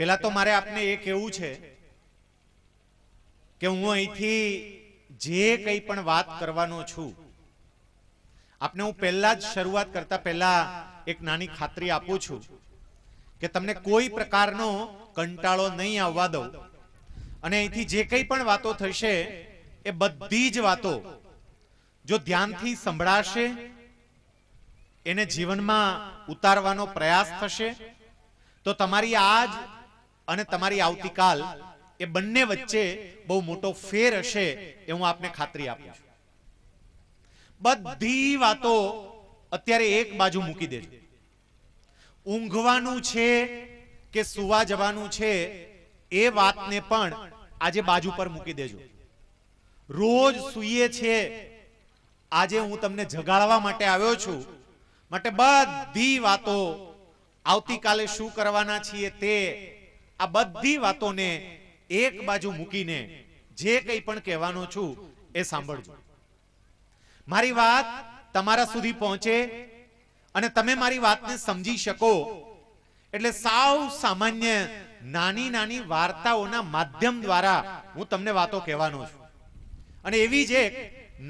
પેલા તો મારે આપને એ કહેવું છે કે હું અહીંથી જે કંઈ પણ વાત કરવાનો છું આપને હું પહેલા જ શરૂઆત કરતા પહેલા એક નાની ખાતરી આપું છું કે તમને કોઈ પ્રકારનો કંટાળો નહીં આવવા દઉં અને અહીંથી જે કંઈ પણ વાતો થશે એ બધી જ વાતો જો ધ્યાનથી સંભળાશે એને જીવનમાં ઉતારવાનો પ્રયાસ થશે તો તમારી આજ અને તમારી આવતીકાલ એ બંને વચ્ચે બહુ મોટો ફેર હશે એ હું આપને ખાતરી આપું છું। બધી વાતો અત્યારે એક બાજુ મૂકી દેજો। ઊંઘવાનું છે કે સુવા જવાનું છે એ વાતને પણ આજે બાજુ પર મૂકી દેજો। રોજ સૂઈએ છે, આજે હું તમને જગાડવા માટે આવ્યો છું, માટે બધી વાતો આવતીકાલે શું કરવાના છીએ તે આ બધી વાતોને એક બાજુ મૂકીને જે કંઈ પણ કહેવાનો છું એ સાંભળજો। મારી વાત તમારા સુધી પહોંચે અને તમે મારી વાતને સમજી શકો એટલે સાવ સામાન્ય નાની નાની વાર્તાઓના માધ્યમ દ્વારા હું તમને વાતો કહેવાનો છું અને એવી જ એક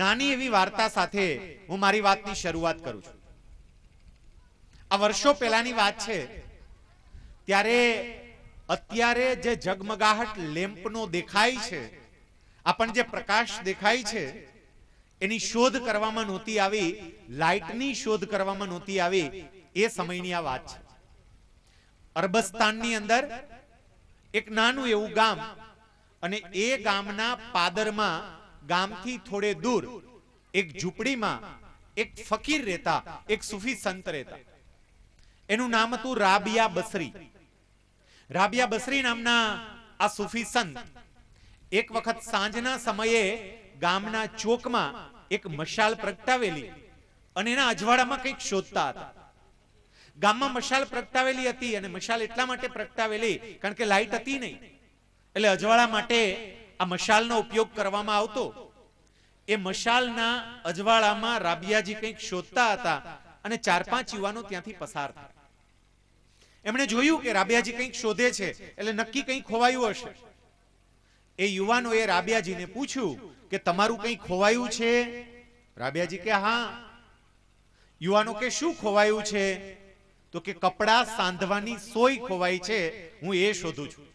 નાની એવી વાર્તા સાથે હું મારી વાતની શરૂઆત કરું છું। આ વર્ષો પહેલાની વાત છે, ત્યારે અત્યારે જે ઝગમગાહટ લેમ્પનો દેખાય છે, આપણને જે પ્રકાશ દેખાય છે એની શોધ કરવામાં નહોતી આવી, લાઇટની શોધ કરવામાં નહોતી આવી, એ સમયની આ વાત છે। અરબસ્તાનની અંદર એક નાનું એવું ગામ અને એ ગામના પાદરમાં ગામથી થોડે દૂર એક ઝૂંપડીમાં એક ફકીર રહેતા, એક સૂફી સંત રહેતા। એનું નામ હતું રાબિયા બસરી। રાબિયા બસરી નામના આ સૂફી સંત એક વખત સાંજના સમયે ગામના ચોકમાં એક મશાલ પ્રગટાવેલી અને એના અજવાળામાં કંઈક શોધતા હતા। ગામમાં મશાલ પ્રગટાવેલી હતી અને મશાલ એટલા માટે પ્રગટાવેલી કારણ કે લાઈટ હતી નહીં, એટલે અજવાળા માટે આ મશાલનો ઉપયોગ કરવામાં આવતો। એ મશાલના અજવાળામાં રાબિયાજી કંઈક શોધતા હતા અને 4-5 યુવાનો ત્યાંથી પસાર થયા। એમણે જોયું કે રાબિયાજી કંઈક શોધે છે એટલે નક્કી કંઈક ખોવાયું હશે। એ યુવાનોએ રાબિયાજીને પૂછ્યું કે તમારું કંઈ ખોવાયું છે? રાબિયાજી કે હા। યુવાનો કે શું ખોવાયું છે? તો કે કપડા સાંધવાની સોય ખોવાઈ છે, હું એ શોધું છું।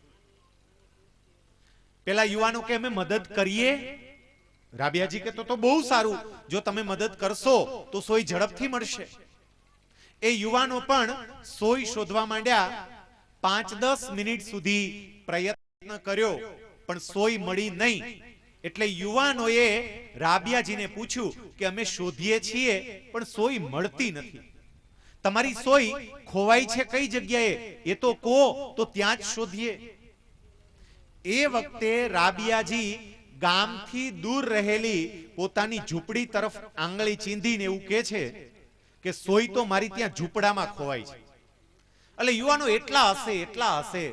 પેલા યુવાનો કે અમે મદદ કરીએ? રાબિયાજી કે તો બહુ સારું, જો તમે મદદ કરશો તો સોય ઝડપથી મળશે। એ યુવાનો પણ સોય શોધવા માંડ્યા। 5-10 મિનિટ સુધી પ્રયત્ન કર્યો પણ સોય મળી નહીં, એટલે યુવાનોએ રાબિયાજીને પૂછ્યું કે અમે શોધીએ છીએ પણ સોય મળતી નથી, તમારી સોય ખોવાઈ છે કઈ જગ્યાએ એ તો કહો તો ત્યાં જ શોધીએ। એ વખતે રાબિયાજી ગામથી દૂર રહેલી પોતાની ઝૂંપડી તરફ આંગળી ચીંધીને એવું કહે છે કે સોય તો મારી ત્યાં ઝૂંપડામાં ખોવાઈ છે। એટલે યુવાનો એટલા હસે।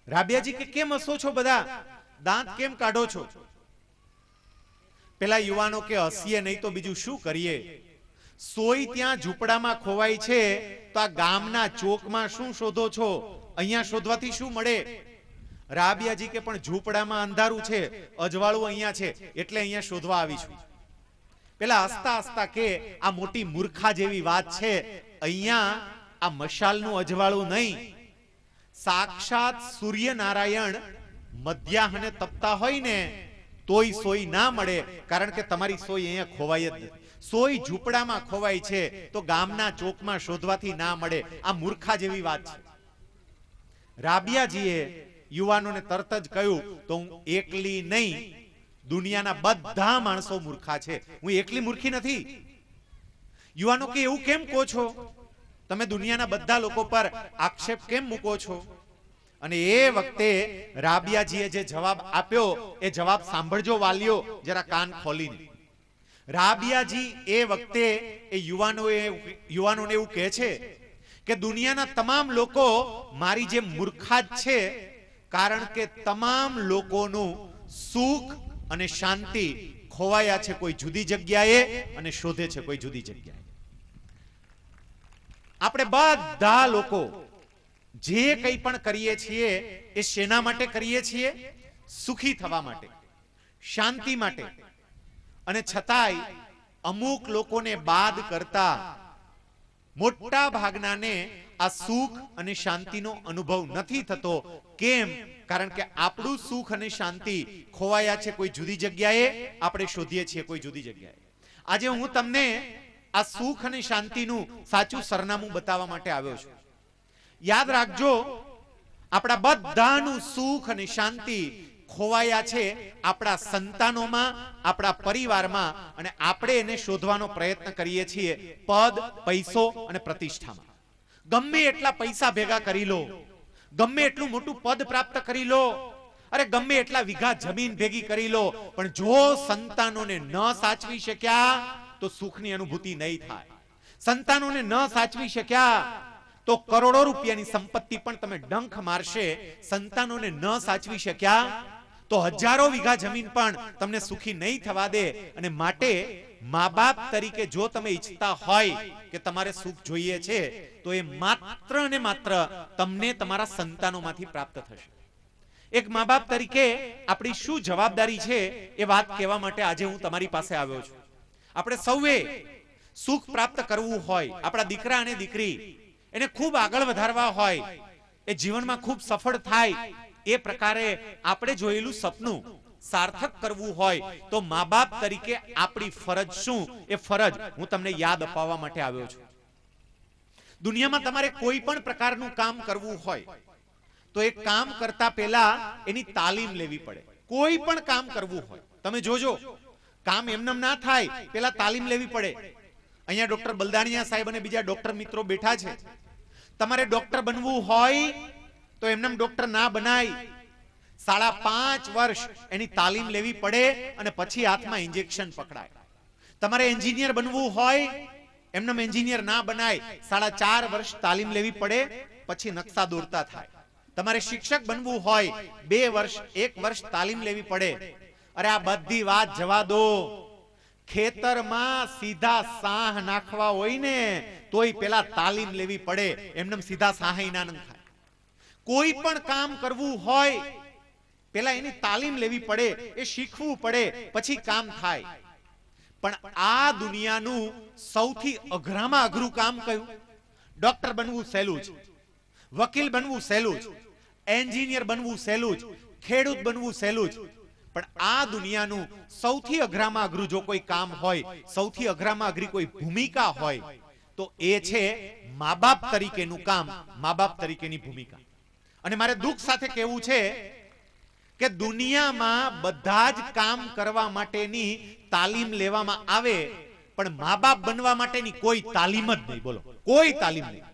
રાબિયાજી કે કેમ હસો છો બધા, દાંત કેમ કાઢો છો? પેલા યુવાનો કે હસીએ નહીં તો બીજું શું કરીએ, સોય ત્યાં ઝૂંપડામાં ખોવાઈ છે તો આ ગામના ચોકમાં શું શોધો છો? અહીંયા શોધવાથી શું મળે? રાબિયાજી કે પણ ઝૂંપડામાં અંધારું છે, અજવાળું અહીંયા છે એટલે અહીંયા શોધવા આવી છું। પેલા હસતા કે આ મોટી મૂર્ખા જેવી વાત છે, અહીંયા આ મશાલનું અજવાળું નહીં, સાક્ષાત સૂર્યનારાયણ મધ્યાહને તપતા હોય ને તોય સોય ના મળે, કારણ કે તમારી સોય અહીંયા ખોવાય જ નથી। સોય ઝૂંપડામાં ખોવાય છે તો ગામના ચોકમાં શોધવાથી ના મળે, આ મૂર્ખા જેવી વાત છે। રાબિયાજીએ યુવાનોને તરત જ કહ્યું તો હું એકલી નહીં, દુનિયાના બધા માણસો મૂર્ખા છે, હું એકલી મૂર્ખી નથી। યુવાનો કે એવું કેમ કહો છો? તમે દુનિયાના બધા લોકો પર આક્ષેપ કેમ મૂકો છો? અને એ વખતે રાબિયાજીએ જે જવાબ આપ્યો એ જવાબ સાંભળજો વાલીઓ, જરા કાન ખોલીને। રાબિયાજી એ વખતે એ યુવાનોને એવું કહે છે કે દુનિયાના તમામ લોકો મારી જેમ મૂર્ખા જ છે, કારણ કે તમામ લોકોનું સુખ અને શાંતિ ખોવાયા છે કોઈ જુદી જગ્યાએ અને શોધે છે કોઈ જુદી જગ્યાએ। આપણે બધા લોકો જે કંઈ પણ કરીએ છીએ એ શેના માટે કરીએ છીએ? સુખી થવા માટે, શાંતિ માટે. અને છતાંય અમુક લોકોને બાદ કરતા મોટા ભાગનાને આ સુખ અને શાંતિનો અનુભવ નથી થતો. કેમ? કારણ કે આપણું સુખ અને શાંતિ ખોવાયા છે કોઈ જુદી જગ્યાએ, આપણે શોધીએ છીએ કોઈ જુદી જગ્યાએ. આજે હું તમને આ સુખ અને શાંતિનું સાચું સરનામું બતાવવા માટે આવ્યો છું. યાદ રાખજો, આપણા બધાનું સુખ અને શાંતિ ખોવાયા છે આપણા સંતાનોમાં, આપણા પરિવારમાં, અને આપણે એને શોધવાનો પ્રયત્ન કરીએ છીએ પદ, પૈસો અને પ્રતિષ્ઠામાં. ગમે એટલા પૈસા ભેગા કરી લો, ગમે એટલું મોટું પદ પ્રાપ્ત કરી લો, અરે ગમે એટલા વીઘા જમીન ભેગી કરી લો, પણ જો સંતાનોને ન સાચવી શક્યા તો સુખની અનુભૂતિ નહીં થાય. સંતાનોને ન સાચવી શક્યા તો કરોડો રૂપિયાની સંપત્તિ પણ તમે ડંખ મારશે. સંતાનોને ન સાચવી શક્યા તો હજારો વીઘા જમીન પણ તમને સુખી નહીં થવા દે. અને માટે મા બાપ તરીકે જો તમે ઈચ્છતા હોય કે તમારે સુખ જોઈએ છે તો એ માત્ર ને માત્ર તમને તમારા સંતાનોમાંથી પ્રાપ્ત થશે. એક મા બાપ તરીકે આપણી શું જવાબદારી છે એ વાત કહેવા માટે આજે હું તમારી પાસે આવ્યો છું. આપણે સૌએ સુખ પ્રાપ્ત કરવું હોય, આપણા દીકરા અને દીકરી એને ખૂબ આગળ વધારવા હોય, એ જીવનમાં ખૂબ સફળ થાય, એ પ્રકારે આપણે જોયેલું સપનું સાર્થક કરવું હોય તો મા બાપ તરીકે આપણી ફરજ શું, એ ફરજ હું તમને યાદ અપાવવા માટે આવ્યો છું. દુનિયામાં તમારે કોઈ પણ પ્રકારનું કામ કરવું હોય તો એ કામ કરતા પહેલા એની તાલીમ લેવી પડે. કોઈ પણ કામ કરવું હોય તમે જોજો, કામ એમનેમ ના થાય, પહેલા તાલીમ લેવી પડે. અહીંયા ડોક્ટર બલદાણિયા સાહેબ અને બીજા ડોક્ટર મિત્રો બેઠા છે. તમારે ડોક્ટર બનવું હોય તો એમને ડોક્ટર ના બનાય. 5.5 વર્ષ એની તાલીમ લેવી પડે અને પછી હાથમાં ઇન્જેક્શન પકડાય. તમારે એન્જિનિયર બનવું હોય એમને એન્જિનિયર ના બનાય. 4.5 વર્ષ તાલીમ લેવી પડે, પછી નકશા દોરતા થાય. તમારે શિક્ષક બનવું હોય 2 વર્ષ 1 વર્ષ તાલીમ લેવી પડે. અરે આ બધી વાત જવા દો. ખેતરમાં સીધા સાહ નાખવા હોય ને તોય પેલા તાલીમ લેવી પડે, એમને સીધા સાહી ના નખાય. કોઈ પણ કામ કરવું હોય પેલા એની તાલીમ લેવી પડે, એ શીખવું પડે, પછી કામ થાય. પણ આ દુનિયાનું સૌથી અઘરામાં અઘરું કામ કયું? ડોક્ટર બનવું સહેલું છે, વકીલ બનવું સહેલું છે, એન્જિનિયર બનવું સહેલું છે, ખેડૂત બનવું સહેલું છે. પણ આ દુનિયાનું સૌથી અઘરામાં અઘરું જો કોઈ કામ હોય, સૌથી અઘરામાં અઘરી કોઈ ભૂમિકા હોય તો એ છે મા બાપ તરીકેનું કામ, મા બાપ તરીકેની ભૂમિકા. અને મારે દુઃખ સાથે કહેવું છે કે દુનિયામાં બધા જ કામ કરવા માટેની તાલીમ લેવામાં આવે, પણ મા બાપ બનવા માટેની કોઈ તાલીમ જ નહીં. બોલો, કોઈ તાલીમ નહીં.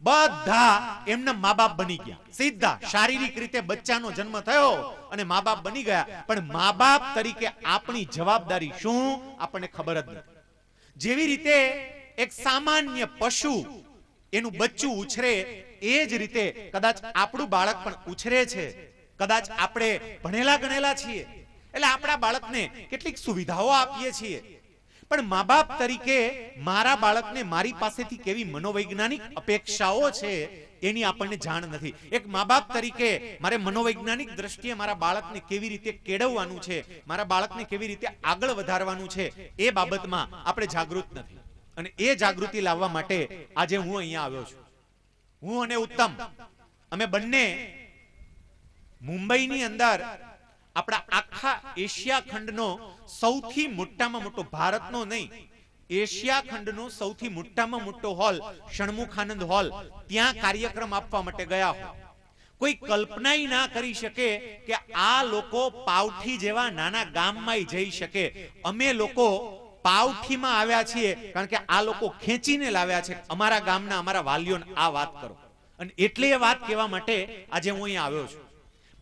બધા એમના મા બાપ બની ગયા, સીધા શારીરિક રીતે બચ્ચાનો જન્મ થયો અને મા બાપ બની ગયા. પણ મા બાપ તરીકે આપણી જવાબદારી શું આપણને ખબર જ નથી. જેવી રીતે એક સામાન્ય પશુ એનું બચ્ચું ઉછરે, એ જ રીતે કદાચ આપણું બાળક પણ ઉછરે છે. કદાચ આપણે ભણેલા ગણેલા છીએ એટલે આપણા બાળકને કેટલીક સુવિધાઓ આપીએ છીએ, પણ મા બાપ તરીકે મારા બાળકને મારી પાસેથી કેવી મનોવૈજ્ઞાનિક અપેક્ષાઓ છે એની આપણને જાણ નથી. એક મા બાપ તરીકે મારે મનોવૈજ્ઞાનિક દ્રષ્ટિએ મારા બાળકને કેવી રીતે કેળવવાનું છે, મારા બાળકને કેવી રીતે આગળ વધારવાનું છે, એ બાબતમાં આપણે જાગૃત નથી. અને એ જાગૃતિ લાવવા માટે આજે હું અહીંયા આવ્યો છું. હું અને ઉત્તમ અમે બંને મુંબઈની અંદર આપણા આખા એશિયા ખંડનો સૌથી મોટામાં મોટો, ભારતનો નહીં, એશિયા ખંડનો સૌથી મોટામાં મોટો હોલ ષણમુખાનંદ હોલ, ત્યાં કાર્યક્રમ આપવા માટે ગયા હોય. કોઈ કલ્પના ના કરી શકે કે આ લોકો પાવઠી જેવા નાના ગામમાં જઈ શકે. અમે લોકો પાવઠીમાં આવ્યા છીએ કારણ કે આ લોકો ખેંચીને લાવ્યા છે અમારા ગામના, અમારા વાલીઓને આ વાત કરો. અને એટલે એ વાત કહેવા માટે આજે હું અહીંયા આવ્યો છું.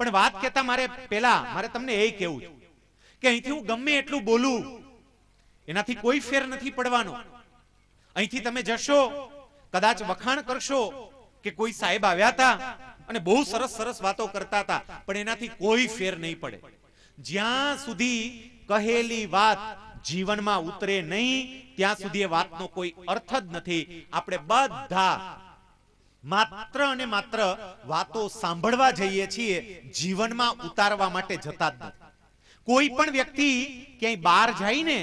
પણ વાત કહેતા મારે તમને એ કહેવું છે કે અહીંથી હું ગમે એટલું બોલું એનાથી કોઈ ફેર નથી પડવાનો. અહીંથી તમે જશો, કદાચ વખાણ કરશો કે કોઈ સાહેબ આવ્યા હતા અને બહુ સરસ સરસ વાતો કરતા હતા, પણ એનાથી કોઈ ફેર નહીં પડે. જ્યાં સુધી કહેલી વાત જીવનમાં ઉતરે નહીં ત્યાં સુધી એ વાતનો કોઈ અર્થ જ નથી. આપણે બધા માત્ર અને માત્ર વાતો સાંભળવા જઈએ છીએ, જીવનમાં ઉતારવા માટે જતા જ નથી. કોઈ પણ વ્યક્તિ ક્યાંય બહાર જાય ને,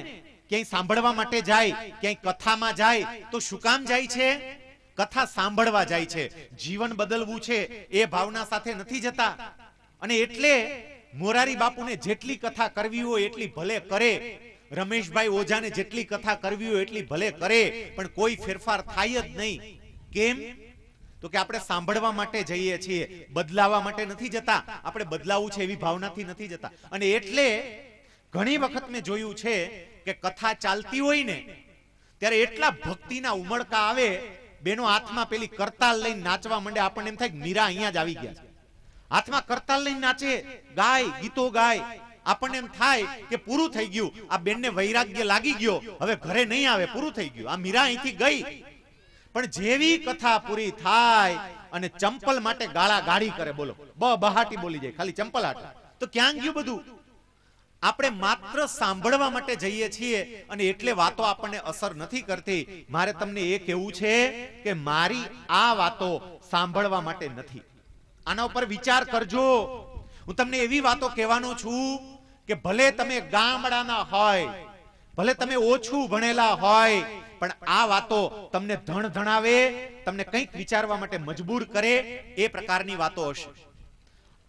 ક્યાંય સાંભળવા માટે જાય, ક્યાંય કથામાં જાય તો શું કામ જાય છે? કથા સાંભળવા જાય છે. જીવન બદલવું છે એ ભાવના સાથે નથી જતા. અને એટલે મોરારી બાપુને જેટલી કથા કરવી હોય એટલી ભલે કરે, રમેશભાઈ ઓઝાને જેટલી કથા કરવી હોય એટલી ભલે કરે, પણ કોઈ ફેરફાર થાય જ નહીં. કેમ? તો કે આપણે સાંભળવા માટે જઈએ છીએ, બદલાવા માટે નથી જતા. આપણે બદલાવું છે એવી ભાવનાથી નથી જતા. અને એટલે ઘણી વખત મેં જોયું છે કે કથા ચાલતી હોય ને ત્યારે એટલા ભક્તિના ઉમળકા આવે, બેનો હાથમાં પેલી કરતાલ લઈને નાચવા માંડે, આપણને એમ થાય કે મીરા અહીંયા જ આવી ગયા છે. હાથમાં કરતાલ લઈને નાચે, ગાય, ગીતો ગાય. આપણને એમ થાય કે પૂરું થઈ ગયું, આ બેનને વૈરાગ્ય લાગી ગયો, હવે ઘરે નહીં આવે, પૂરું થઈ ગયું, આ મીરા અહીંથી ગઈ. પણ જેવી કથા પૂરી થાય અને ચંપલ માટે ગાળા ગાળી કરે, બોલો, બહાટી બોલી જાય ખાલી ચંપલ હાટે, તો ક્યાં ગયું બધું? આપણે માત્ર સાંભળવા માટે જઈએ છીએ અને એટલે વાતો આપણને અસર નથી કરતી. મારે તમને એ કહેવું છે કે મારી આ વાતો સાંભળવા માટે નથી. આના ઉપર વિચાર કરજો. હું તમને એવી વાતો કહેવાનો છું કે ભલે તમે ગામડાના હોય, ભલે તમે ઓછું ભણેલા હોય, પણ આ વાતો તમને ધણ ધણાવે, તમને કંઈક વિચારવા માટે મજબૂર કરે એ પ્રકારની વાતો હશે.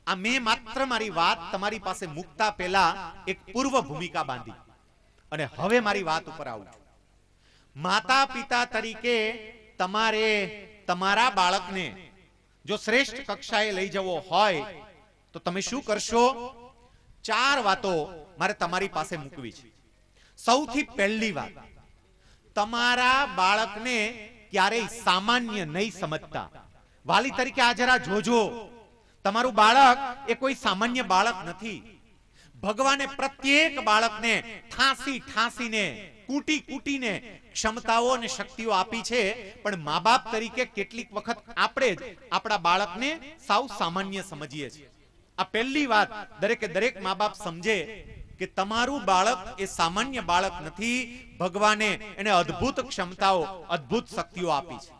આ મેં માત્ર મારી વાત તમારી પાસે મૂકતા પહેલા એક પૂર્વ ભૂમિકા બાંધી અને હવે મારી વાત ઉપર આવું છું. માતા પિતા તરીકે તમારે તમારા બાળકને જો શ્રેષ્ઠ કક્ષાએ લઈ જવો હોય તો તમે શું કરશો? 4 વાતો મારે તમારી પાસે મૂકવી છે. સૌથી પહેલી વાત, તમારા બાળકને ક્યારેય સામાન્ય નહીં સમજતા. વાલી તરીકે આ જરા જોજો, તમારું બાળક એ કોઈ સામાન્ય બાળક નથી. ભગવાને પ્રત્યેક બાળકને ઠાંસી ઠાંસીને, કૂટી કૂટીને ક્ષમતાઓ અને શક્તિઓ આપી છે. પણ મા બાપ તરીકે કેટલીક વખત આપણે જ આપણા બાળકને સાવ સામાન્ય સમજીએ છીએ. આ પહેલી વાત દરેકે દરેક મા બાપ સમજે કે તમારું બાળક એ સામાન્ય બાળક નથી. ભગવાને એને અદ્ભુત ક્ષમતાઓ, અદ્ભુત શક્તિઓ આપી છે.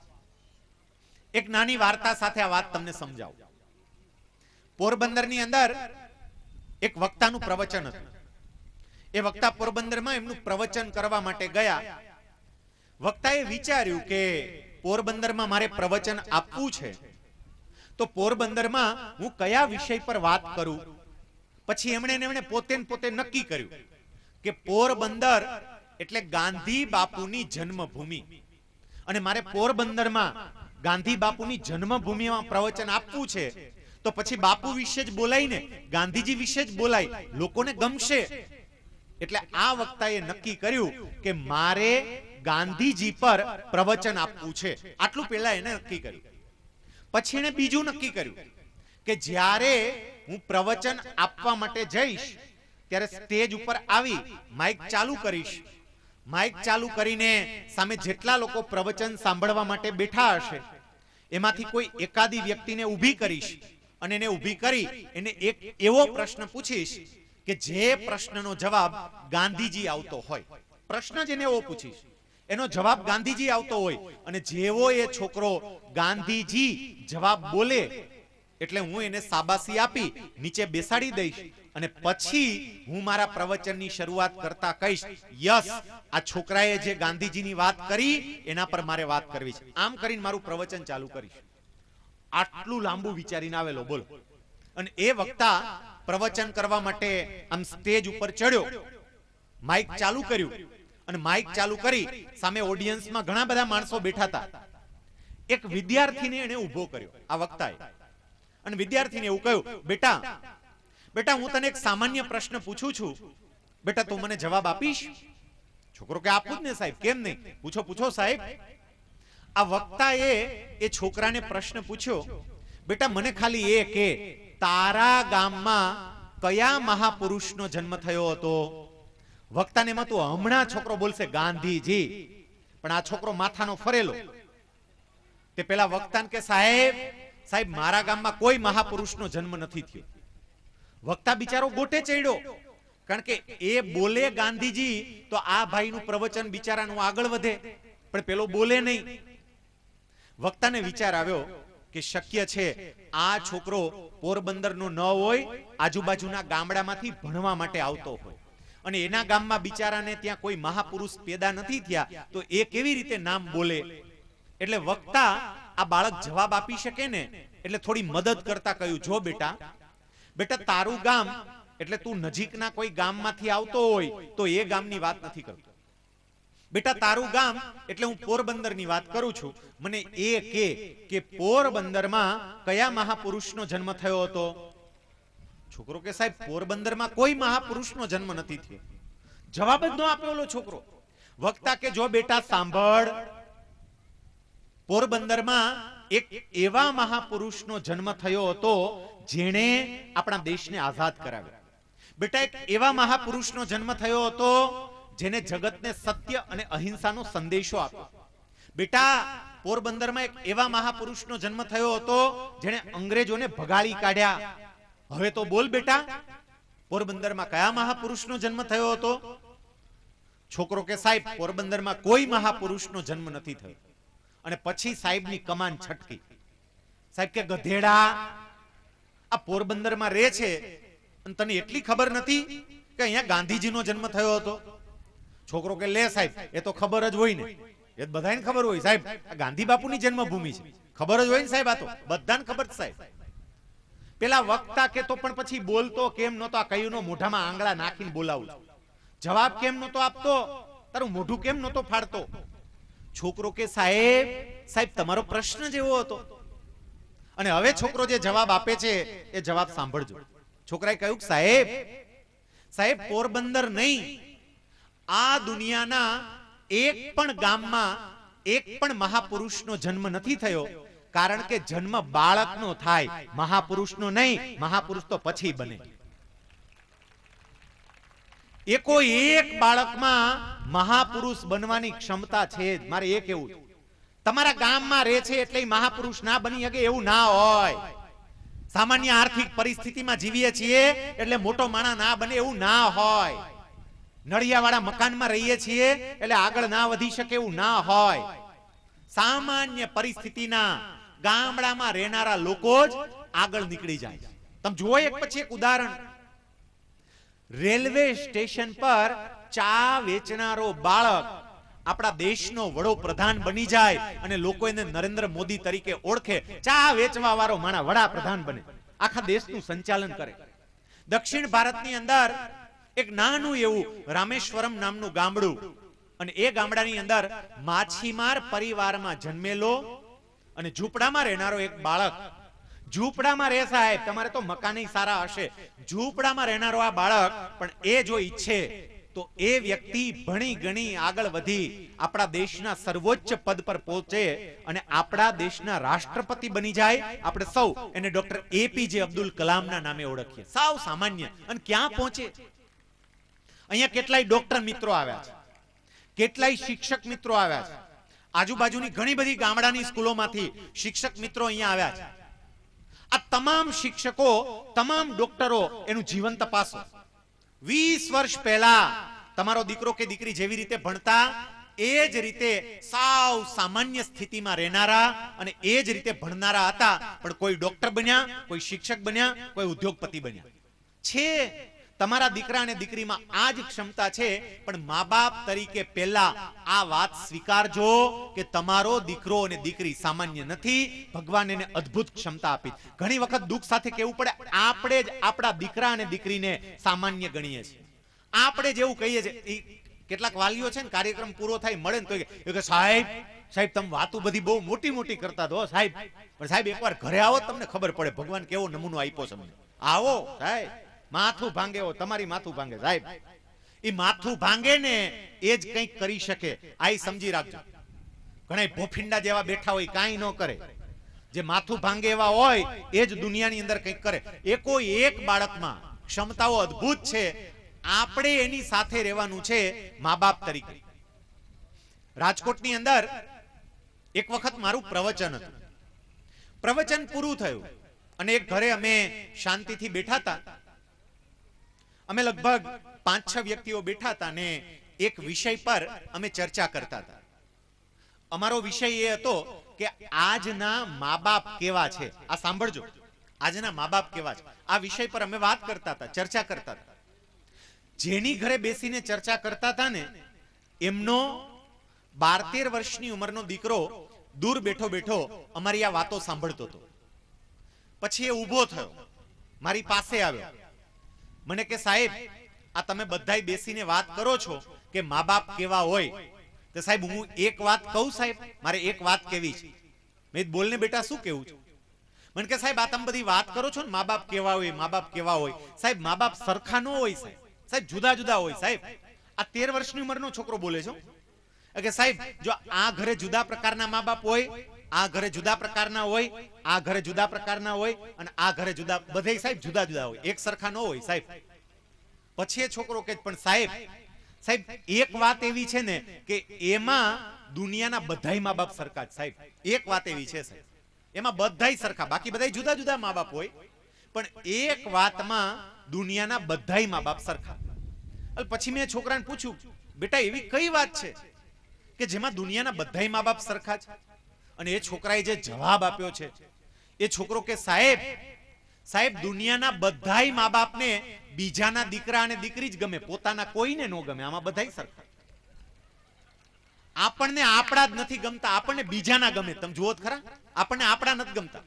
એક નાની વાર્તા સાથે આ વાત તમને સમજાવું. પોરબંદરની અંદર એક વક્તાનું પ્રવચન હતું. એ વક્તા પોરબંદરમાં એમનું પ્રવચન કરવા માટે ગયા. વક્તાએ વિચાર્યું કે પોરબંદરમાં મારે પ્રવચન આપવું છે તો પોરબંદરમાં હું કયા વિષય પર વાત કરું. પછી એમણે પોતે નક્કી કર્યું કે પોરબંદર એટલે ગાંધી બાપુની જન્મભૂમિ, અને મારે પોરબંદરમાં ગાંધી બાપુની જન્મભૂમિમાં પ્રવચન આપવું છે તો પછી બાપુ વિશે જ બોલાય ને, ગાંધીજી વિશે જ બોલાય, લોકોને ગમશે. એટલે આ વક્તાએ નક્કી કર્યું કે મારે ગાંધીજી પર પ્રવચન આપવું છે. આટલું પહેલા એને નક્કી કર્યું. પછી એને બીજું નક્કી કર્યું કે જ્યારે હું પ્રવચન આપવા માટે જઈશ ત્યારે સ્ટેજ ઉપર આવી માઇક ચાલુ કરીશ. માઇક ચાલુ કરીને સામે જેટલા લોકો પ્રવચન સાંભળવા માટે બેઠા હશે એમાંથી કોઈ એકાદી વ્યક્તિને ઊભી કરીશ અને એને ઊભી કરી એને એક એવો પ્રશ્ન પૂછીશ કે જે પ્રશ્નનો જવાબ ગાંધીજી આવતો હોય. પ્રશ્ન જ એને એવો પૂછીશ, એનો જવાબ ગાંધીજી આવતો હોય, અને જેવો એ છોકરો ગાંધીજી જવાબ બોલે એટલે હું એને શાબાશી આપી નીચે બેસાડી દઈશ અને પછી હું મારા પ્રવચનની શરૂઆત કરતા કહીશ, યસ, આ છોકરાએ જે ગાંધીજીની વાત કરી એના પર મારે વાત કરવી છે. આમ કરીને મારું પ્રવચન ચાલુ કરીશ. આટલું લાંબુ વિચારીને આવેલો, બોલો. અને એ વક્તા પ્રવચન કરવા માટે આમ સ્ટેજ ઉપર ચડ્યો, માઇક ચાલુ કર્યું અને માઇક ચાલુ કરી સામે ઓડિયન્સમાં ઘણા બધા માણસો બેઠા હતા. એક વિદ્યાર્થીને એને ઊભો કર્યો આ વક્તાએ, અને વિદ્યાર્થીને એવું કહ્યું, બેટા હું તને એક સામાન્ય પ્રશ્ન પૂછું છું, બેટા તું મને જવાબ આપીશ? છોકરો કે આપું જ ને સાહેબ, કેમ નહીં, પૂછો સાહેબ. આ વક્તાએ એ છોકરાને પ્રશ્ન પૂછ્યો, બેટા મને ખાલી એ કે તારા ગામમાં કયા મહાપુરુષનો જન્મ થયો હતો? વક્તાને એમાં તો હમણાં છોકરો બોલશે ગાંધીજી, પણ આ છોકરો માથાનો ફરેલો. તે પેલા વક્તાને કે સાહેબ મારા ગામમાં કોઈ મહાપુરુષનો જન્મ નથી થયો. વક્તા બિચારો ગોટે ચડ્યો, કારણ કે એ બોલે ગાંધીજી તો આ ભાઈનું પ્રવચન બિચારાનું આગળ વધે, પણ પેલો બોલે નહીં. વક્તાને વિચાર આવ્યો કે શક્ય છે આ છોકરો પોરબંદરનો ન હોય, આજુબાજુના ગામડામાંથી ભણવા માટે આવતો હોય અને એના ગામમાં બિચારાને ત્યાં કોઈ મહાપુરુષ પેદા નથી થયા, તો એ કેવી રીતે નામ બોલે? એટલે વક્તા આ બાળક જવાબ આપી શકે ને, એટલે થોડી મદદ કરતા કહ્યું, જો બેટા, બેટા તારું ગામ એટલે તું નજીકના કોઈ ગામમાંથી આવતો હોય તો એ ગામની વાત નથી કરતો. બેટા તારું ગામ એટલે હું પોરબંદરની વાત કરું છું. મને એ કે પોરબંદરમાં કયા મહાપુરુષનો જન્મ થયો હતો? છોકરો કે સાહેબ પોરબંદરમાં કોઈ મહાપુરુષનો જન્મ નથી થયો. જવાબ જ ન આપ્યો ઓલો છોકરો. વક્તા કે જો બેટા સાંભળ, પોરબંદરમાં એક એવા મહાપુરુષનો જન્મ થયો હતો જેણે આપણા દેશને આઝાદ કરાવ્યો. બેટા એક એવા મહાપુરુષનો જન્મ થયો હતો જેને જગતને સત્ય અને અહિંસાનો સંદેશો આપ્યો. બેટા પોરબંદરમાં એક એવા મહાપુરુષનો જન્મ થયો હતો જેણે અંગ્રેજોને ભગાડી કાઢ્યા. હવે તો બોલ બેટા, પોરબંદરમાં કયા મહાપુરુષનો જન્મ થયો હતો? છોકરો કે સાહેબ પોરબંદરમાં કોઈ મહાપુરુષનો જન્મ નથી થયો. અને પછી સાહેબની કમાન છટકી. સાહેબ કે ગધેડા, આ પોરબંદરમાં રહે છે અને તને એટલી ખબર નથી કે અહીંયા ગાંધીજીનો જન્મ થયો હતો? છોકરો કે લે સાહેબ, એ તો ખબર જ હોય ને, એ બધાને ખબર હોય સાહેબ, આ ગાંધી બાપુની જન્મભૂમિ છે, ખબર જ હોય ને સાહેબ, આ તો બધાને ખબર છે સાહેબ. પેલા વક્તા કે તો પણ પછી બોલતો કેમ નતો? આ કયુંનો મોઢામાં આંગળા નાખીને બોલાવું, જવાબ કેમ નતો આપતો? તારું મોઢું કેમ નતો ફાડતો? છોકરો કે સાહેબ, સાહેબ તમારો પ્રશ્ન જ એવો હતો. અને હવે છોકરો જે જવાબ આપે છે એ જવાબ સાંભળજો. છોકરાએ કહ્યું, સાહેબ, સાહેબ પોરબંદર નહીં, આ દુનિયાના એક પણ ગામમાં એક પણ મહાપુરુષનો જન્મ નથી થયો, કારણ કે જન્મ બાળકનો થાય, મહાપુરુષનો નહીં. મહાપુરુષ તો પછી બને. એકો એક બાળકમાં મહાપુરુષ બનવાની ક્ષમતા છે જ. મારે એ કહેવું, તમારા ગામમાં રહે છે એટલે મહાપુરુષ ના બની શકે એવું ના હોય. સામાન્ય આર્થિક પરિસ્થિતિમાં જીવીએ છીએ એટલે મોટો માણસ ના બને એવું ના હોય. નળિયાવાળા મકાનમાં રહીએ છીએ એટલે આગળ ના વધી શકે એવું ના હોય. સામાન્ય પરિસ્થિતિના ગામડામાં રહેનારા લોકો જ આગળ નીકળી જાય. તમે જુઓ એક પછી એક ઉદાહરણ. રેલવે સ્ટેશન પર ચા વેચનારો બાળક આપણા દેશનો વડાપ્રધાન બની જાય અને લોકો એને નરેન્દ્ર મોદી તરીકે ઓળખે. ચા વેચવા વાળો માણસ વડાપ્રધાન બને, આખા દેશનું સંચાલન કરે. દક્ષિણ ભારતની અંદર એક નાનું એવું રામેશ્વરમ નામનું ગામડું, અને એ ગામડાની અંદર માછીમાર પરિવારમાં જન્મેલો અને ઝૂંપડામાં રહેનારો એક બાળક. ઝૂંપડામાં રહે સાહેબ, તમારે તો મકાની સારા હશે, ઝૂંપડામાં રહેનારો આ બાળક પણ એ જો ઈચ્છે તો એ વ્યક્તિ ભણી ગણી આગળ વધી આપણા દેશના સર્વોચ્ચ પદ પર પહોંચે અને આપણા દેશના રાષ્ટ્રપતિ બની જાય. આપણે સૌ એને ડોક્ટર એપીજે અબ્દુલ કલામના નામે ઓળખીએ. સાવ સામાન્ય. અને ક્યાં પહોંચે? અહીંયા કેટલાય ડોક્ટર મિત્રો આવ્યા છે, કેટલાય શિક્ષક મિત્રો આવ્યા છે, આજુબાજુની ઘણી બધી ગામડાની સ્કૂલોમાંથી શિક્ષક મિત્રો અહીંયા આવ્યા છે. આ તમામ શિક્ષકો, તમામ ડોક્ટરો એનું જીવન તપાસો. 20 વર્ષ પહેલા તમારો દીકરો કે દીકરી જેવી રીતે ભણતા એ જ રીતે સાવ સામાન્ય સ્થિતિમાં રહેનારા અને એ જ રીતે ભણનારા હતા, પણ કોઈ ડોક્ટર બન્યા, કોઈ શિક્ષક બન્યા, કોઈ ઉદ્યોગપતિ બન્યા છે. તમારા દીકરા અને દીકરીમાં આ જ ક્ષમતા છે, પણ મા બાપ તરીકે પહેલા આ વાત સ્વીકારજો કે તમારો દીકરો અને દીકરી સામાન્ય નથી. ભગવાન એને અદ્ભુત ક્ષમતા આપી. ઘણી વખત દુઃખ સાથે કહેવું પડે, આપણે જ આપણા દીકરા અને દીકરીને સામાન્ય ગણીએ છીએ. આપણે જેવું કહીએ છીએ. કેટલાક વાલીઓ છે ને, કાર્યક્રમ પૂરો થાય મળે ને તો કે સાહેબ, સાહેબ તમે વાતો બધી બહુ મોટી મોટી કરતા દો સાહેબ, પણ સાહેબ એકવાર ઘરે આવો તમને ખબર પડે ભગવાન કેવો નમૂનો આપ્યો છે. આવો સાહેબ, માથું ભાંગે હો, તમારી માથું ભાંગે સાહેબ. એ માથું ભાંગે ને એ જ કંઈક કરી શકે. આ સમજી રાખજો. ઘણા ભોફિંડા જેવા બેઠા હોય, કાંઈ ન કરે. જે માથું ભાંગે એવા હોય એ જ દુનિયાની અંદર કંઈક કરે. એ કોઈ એક બાળકમાં ક્ષમતાઓ અદ્ભુત છે. આપણે એની સાથે રહેવાનું છે મા બાપ તરીકે. રાજકોટની અંદર એક વખત મારું પ્રવચન હતું. પ્રવચન પૂરું થયું અને એક ઘરે અમે શાંતિથી બેઠા હતા. અમે લગભગ 5-6 વ્યક્તિઓ બેઠા હતા ને એક વિષય પર અમે ચર્ચા કરતા હતા. અમારો વિષય એ હતો કે આજના મા બાપ કેવા છે. આ સાંભળજો, આજના મા બાપ કેવા છે. આ વિષય પર અમે વાત કરતા હતા, ચર્ચા કરતા હતા. જેની ઘરે બેસીને ચર્ચા કરતા હતા ને, એમનો 12-13 વર્ષની ઉંમરનો દીકરો દૂર બેઠો બેઠો અમારી આ વાતો સાંભળતો હતો. પછી એ ઊભો થયો, મારી પાસે આવ્યો, મને કે સાહેબ, આ તમે બધાય બેસીને વાત કરો છો કે મા બાપ કેવા હોય, તો સાહેબ હું એક વાત કહું સાહેબ, મારે એક વાત કેવી છે. મેં બોલને બેટા શું કેવું છે? મને કે સાહેબ આ તમે બધી વાત કરો છો ને મા બાપ કેવા હોય, મા બાપ કેવા હોય. સાહેબ મા બાપ સરખા ન હોય સાહેબ, સાહેબ જુદા જુદા હોય સાહેબ. આ 13 વર્ષની ઉંમરનો છોકરો બોલે છે કે સાહેબ જો આ ઘરે જુદા પ્રકારના મા બાપ હોય, આ ઘરે જુદા પ્રકારના હોય, આ ઘરે જુદા પ્રકારના હોય, અને આ ઘરે જુદા, બધે સાહેબ જુદા જુદા હોય, એક સરખા ન હોય સાહેબ. પછી એ છોકરો કે પણ સાહેબ, સાહેબ એક વાત એવી છે ને કે એમાં દુનિયાના બધાય મા બાપ સરખા જ સાહેબ. એક વાત એવી છે સાહેબ, એમાં બધાય સરખા, બાકી બધાય જુદા જુદા મા બાપ હોય, પણ એક વાતમાં દુનિયાના બધાય મા બાપ સરખા. પછી મેં છોકરાને પૂછ્યું, બેટા એવી કઈ વાત છે કે જેમાં દુનિયાના બધાય મા બાપ સરખા છે? અને એ છોકરાએ જે જવાબ આપ્યો છે, એ છોકરો કે સાહેબ, સાહેબ દુનિયાના બધાય મા બાપને બીજાના દીકરા અને દીકરી જ ગમે, પોતાના કોઈને ન ગમે. આમાં બધાય સરખા. આપણને આપણા જ નથી ગમતા, આપણને બીજાના ગમે. તમે જુઓ ખરા, આપણને આપણા નથી ગમતા.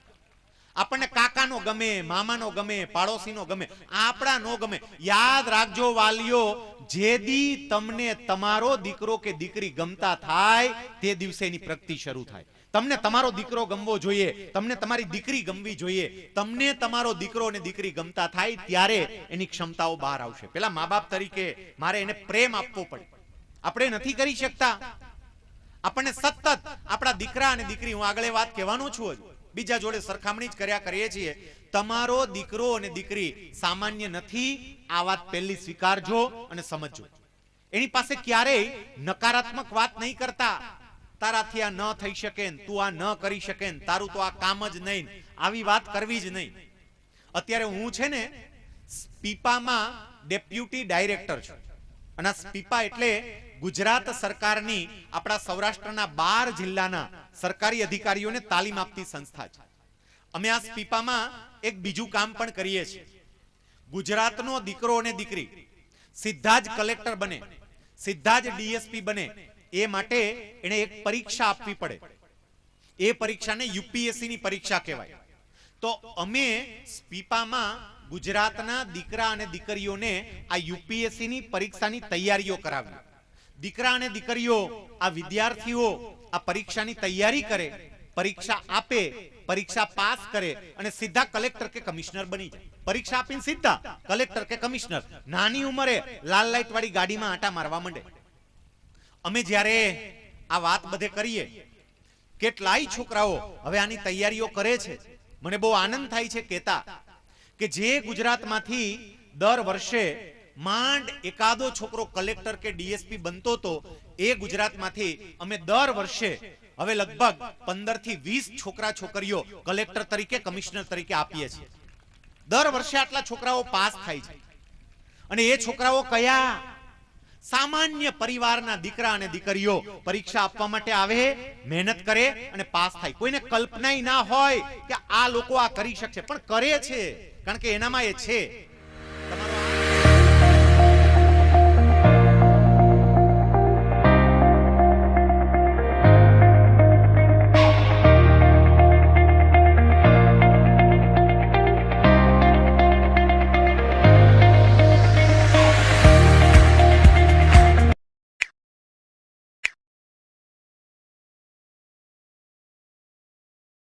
આપણને કાકાનો ગમે, મામાનો ગમે, પાડોશીનો ગમે, આપણા નો ગમે. યાદ રાખજો વાલીઓ, જે દી તમને તમારો દીકરો કે દીકરી ગમતા થાય તે દિવસે એની પ્રગતિ શરૂ થાય. તમને તમારો દીકરો ગમવો જોઈએ, તમને તમારી દીકરી ગમવી જોઈએ. તમને તમારો દીકરો અને દીકરી ગમતા થાય ત્યારે એની ક્ષમતાઓ બહાર આવશે. પેલા મા બાપ તરીકે મારે એને પ્રેમ આપવો પડે, આપણે નથી કરી શકતા. આપણને સતત આપણા દીકરા અને દીકરી, હું આગળ વાત કહેવાનો છું, બીજા જોડે સરખામણી જ કર્યા કરીએ છીએ. તમારો દીકરો અને દીકરી સામાન્ય નથી, આ વાત પહેલી સ્વીકારજો અને સમજજો. એની પાસે ક્યારેય નકારાત્મક વાત નહીં કરતા, તારાથી આ ન થઈ શકે, તું આ ન કરી શકે, તારું તો આ કામ જ નહીં, આવી વાત કરવી જ નહીં. અત્યારે હું છે ને સ્પીપામાં ડેપ્યુટી ડાયરેક્ટર છું, અને સ્પીપા એટલે ગુજરાત સરકારની આપણા સૌરાષ્ટ્રના 12 જિલ્લાના સરકારી અધિકારીઓને તાલીમ આપતી સંસ્થા છે. અમે આ સ્પીપામાં એક બીજું કામ પણ કરીએ છીએ. ગુજરાતનો દીકરો અને દીકરી સીધા જ કલેક્ટર બને, સીધા જ ડીએસપી બને, એ માટે એને એક પરીક્ષા આપવી પડે. એ પરીક્ષાને યુપીએસસી ની પરીક્ષા કહેવાય. તો અમે સ્પીપામાં ગુજરાતના દીકરા અને દીકરીઓને આ યુપીએસસી ની પરીક્ષાની તૈયારીઓ કરાવી. દીકરા અને દીકરીઓ, આ વિદ્યાર્થીઓ આ પરીક્ષાની તૈયારી કરે, પરીક્ષા આપે, પરીક્ષા પાસ કરે અને સીધા કલેક્ટર કે કમિશનર બની જાય. પરીક્ષા આપીને સીધા કલેક્ટર કે કમિશનર, નાની ઉંમરે લાલ લાઈટ વાળી ગાડીમાં આંટા મારવા માંડે. અમે જ્યારે આ વાત બધે કરીએ, કેટલાય છોકરાઓ હવે આની તૈયારીઓ કરે છે. મને બહુ આનંદ થાય છે કહેતા કે જે ગુજરાતમાંથી દર વર્ષે માંડ એકાદો છોકરો કલેક્ટર કે ડીએસપી બનતો તો, એ ગુજરાતમાંથી અમે દર વર્ષે હવે લગભગ 15 થી 20 છોકરા છોકરીઓ કલેક્ટર તરીકે, કમિશનર તરીકે આપીએ છીએ. દર વર્ષે આટલા છોકરાઓ પાસ થાય છે. અને એ છોકરાઓ કયા? સામાન્ય પરિવારના દીકરા અને દીકરીઓ પરીક્ષા આપવા માટે આવે, મહેનત કરે અને પાસ થાય. કોઈને કલ્પનાય ના હોય કે આ લોકો આ કરી શકશે, પણ કરે છે, કારણ કે એનામાં એ છે.